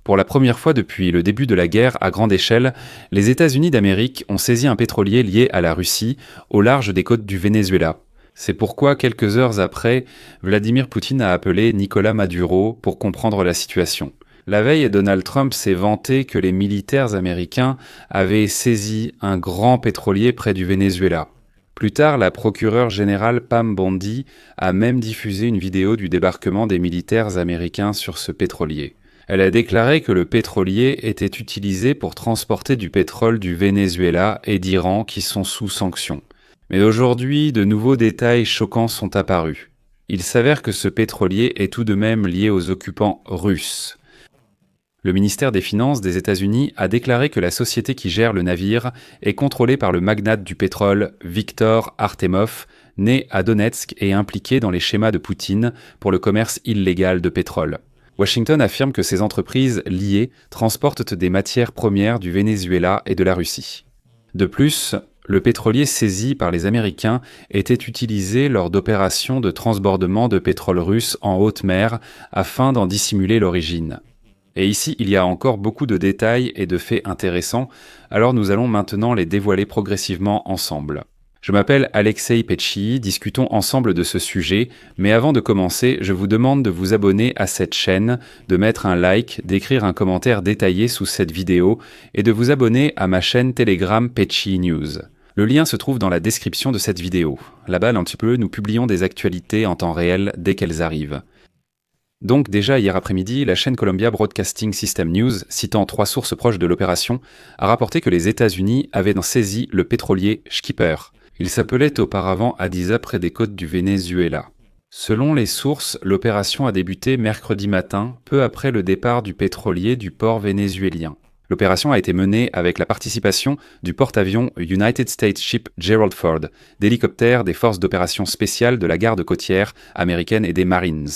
Pour la première fois depuis le début de la guerre à grande échelle, les États-Unis d'Amérique ont saisi un pétrolier lié à la Russie, au large des côtes du Venezuela. C'est pourquoi, quelques heures après, Vladimir Poutine a appelé Nicolás Maduro pour comprendre la situation. La veille, Donald Trump s'est vanté que les militaires américains avaient saisi un grand pétrolier près du Venezuela. Plus tard, la procureure générale Pam Bondi a même diffusé une vidéo du débarquement des militaires américains sur ce pétrolier. Elle a déclaré que le pétrolier était utilisé pour transporter du pétrole du Venezuela et d'Iran qui sont sous sanctions. Mais aujourd'hui, de nouveaux détails choquants sont apparus. Il s'avère que ce pétrolier est tout de même lié aux occupants russes. Le ministère des Finances des États-Unis a déclaré que la société qui gère le navire est contrôlée par le magnate du pétrole Viktor Artemov, né à Donetsk et impliqué dans les schémas de Poutine pour le commerce illégal de pétrole. Washington affirme que ces entreprises liées transportent des matières premières du Venezuela et de la Russie. De plus, le pétrolier saisi par les Américains était utilisé lors d'opérations de transbordement de pétrole russe en haute mer afin d'en dissimuler l'origine. Et ici, il y a encore beaucoup de détails et de faits intéressants, alors nous allons maintenant les dévoiler progressivement ensemble. Je m'appelle Alexei Petchi, discutons ensemble de ce sujet, mais avant de commencer, je vous demande de vous abonner à cette chaîne, de mettre un like, d'écrire un commentaire détaillé sous cette vidéo et de vous abonner à ma chaîne Telegram Petchi News. Le lien se trouve dans la description de cette vidéo. Là-bas, un petit peu, nous publions des actualités en temps réel dès qu'elles arrivent. Donc déjà hier après-midi, la chaîne Columbia Broadcasting System News, citant 3 sources proches de l'opération, a rapporté que les États-Unis avaient saisi le pétrolier Skipper. Il s'appelait auparavant Adiza près des côtes du Venezuela. Selon les sources, l'opération a débuté mercredi matin, peu après le départ du pétrolier du port vénézuélien. L'opération a été menée avec la participation du porte-avions United States Ship Gerald Ford, d'hélicoptères des forces d'opération spéciales de la garde côtière américaine et des Marines.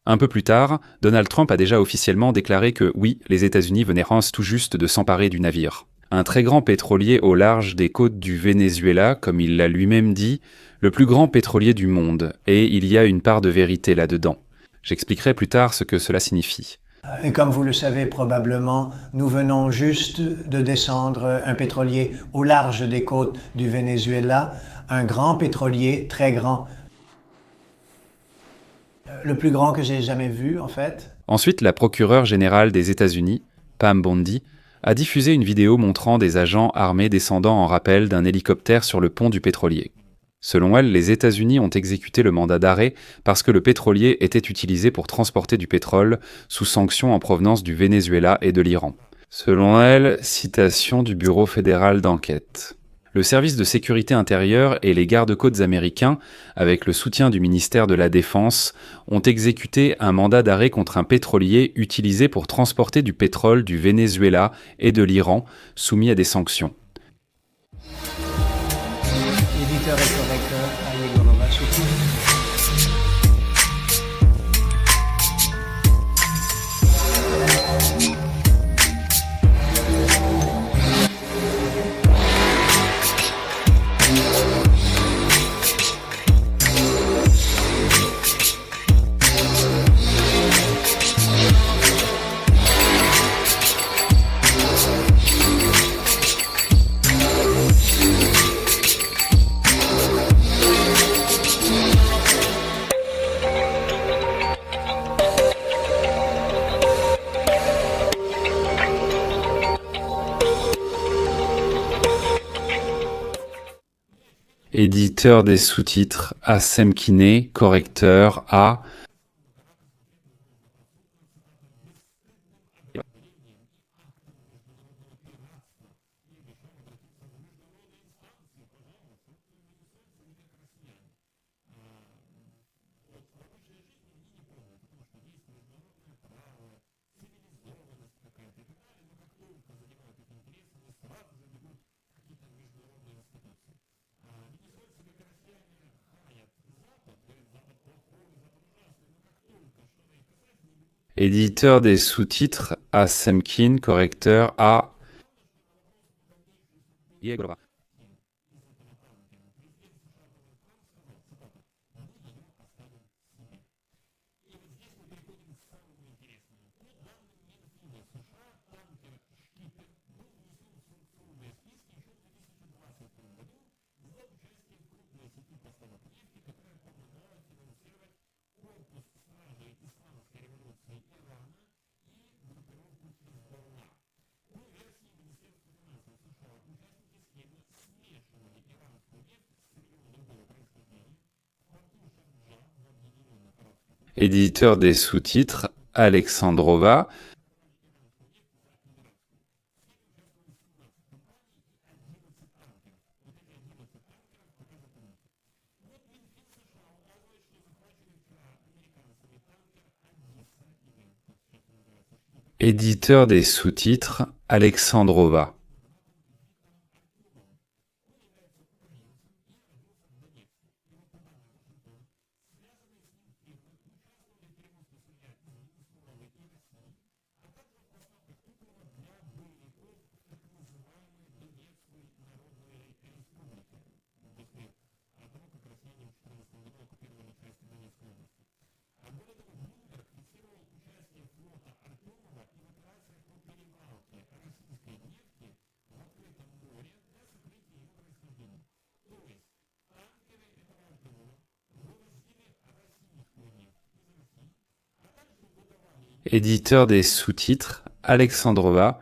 Un peu plus tard, Donald Trump a déjà officiellement déclaré que oui, les États-Unis venaient tout juste de s'emparer du navire. Un très grand pétrolier au large des côtes du Venezuela, comme il l'a lui-même dit, le plus grand pétrolier du monde, et il y a une part de vérité là-dedans. J'expliquerai plus tard ce que cela signifie. Et comme vous le savez probablement, nous venons juste de descendre un pétrolier au large des côtes du Venezuela, un grand pétrolier, très grand, le plus grand que j'ai jamais vu en fait. Ensuite, la procureure générale des États-Unis, Pam Bondi, a diffusé une vidéo montrant des agents armés descendant en rappel d'un hélicoptère sur le pont du pétrolier. Selon elle, les États-Unis ont exécuté le mandat d'arrêt parce que le pétrolier était utilisé pour transporter du pétrole sous sanctions en provenance du Venezuela et de l'Iran. Selon elle, citation du Bureau fédéral d'enquête. Le service de sécurité intérieure et les gardes-côtes américains, avec le soutien du ministère de la Défense, ont exécuté un mandat d'arrêt contre un pétrolier utilisé pour transporter du pétrole du Venezuela et de l'Iran, soumis à des sanctions. Éditeur et correcteur, Ayegorova Souti. Éditeur des sous-titres A. Semkine, correcteur A. Éditeur des sous-titres A. Semkine, correcteur A. Éditeur des sous-titres, Alexandrova. Éditeur des sous-titres, Alexandrova. Éditeur des sous-titres, Alexandrova.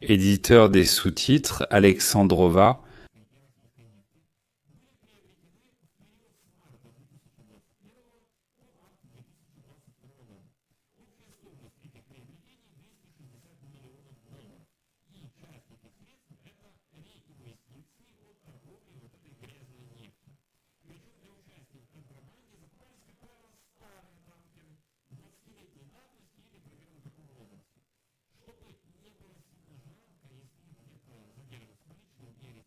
Éditeur des sous-titres, Alexandrova.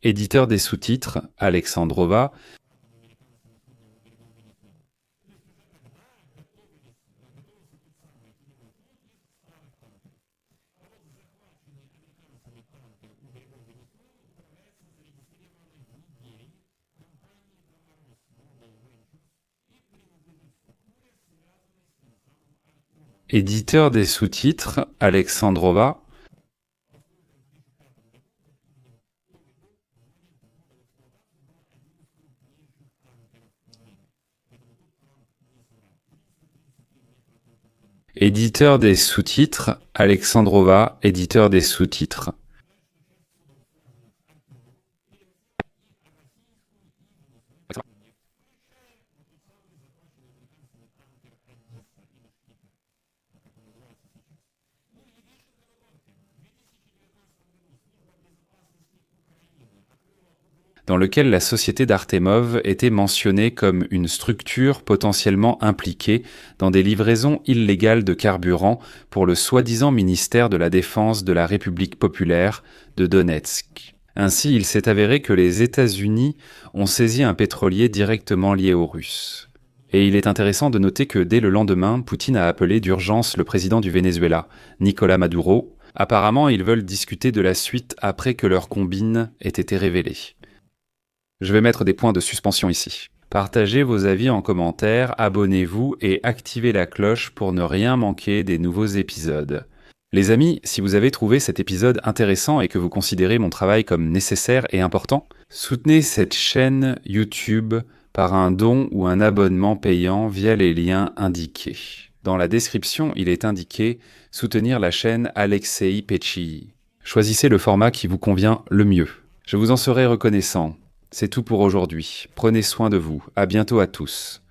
Éditeur des sous-titres, Alexandrova. Éditeur des sous-titres, Alexandrova. Éditeur des sous-titres, Alexandrova, éditeur des sous-titres. Dans lequel la société d'Artemov était mentionnée comme une structure potentiellement impliquée dans des livraisons illégales de carburant pour le soi-disant ministère de la Défense de la République populaire de Donetsk. Ainsi, il s'est avéré que les États-Unis ont saisi un pétrolier directement lié aux Russes. Et il est intéressant de noter que dès le lendemain, Poutine a appelé d'urgence le président du Venezuela, Nicolás Maduro. Apparemment, ils veulent discuter de la suite après que leur combine ait été révélée. Je vais mettre des points de suspension ici. Partagez vos avis en commentaire, abonnez-vous et activez la cloche pour ne rien manquer des nouveaux épisodes. Les amis, si vous avez trouvé cet épisode intéressant et que vous considérez mon travail comme nécessaire et important, soutenez cette chaîne YouTube par un don ou un abonnement payant via les liens indiqués. Dans la description, il est indiqué « Soutenir la chaîne Alexei Pechii ». Choisissez le format qui vous convient le mieux. Je vous en serai reconnaissant. C'est tout pour aujourd'hui. Prenez soin de vous. À bientôt à tous.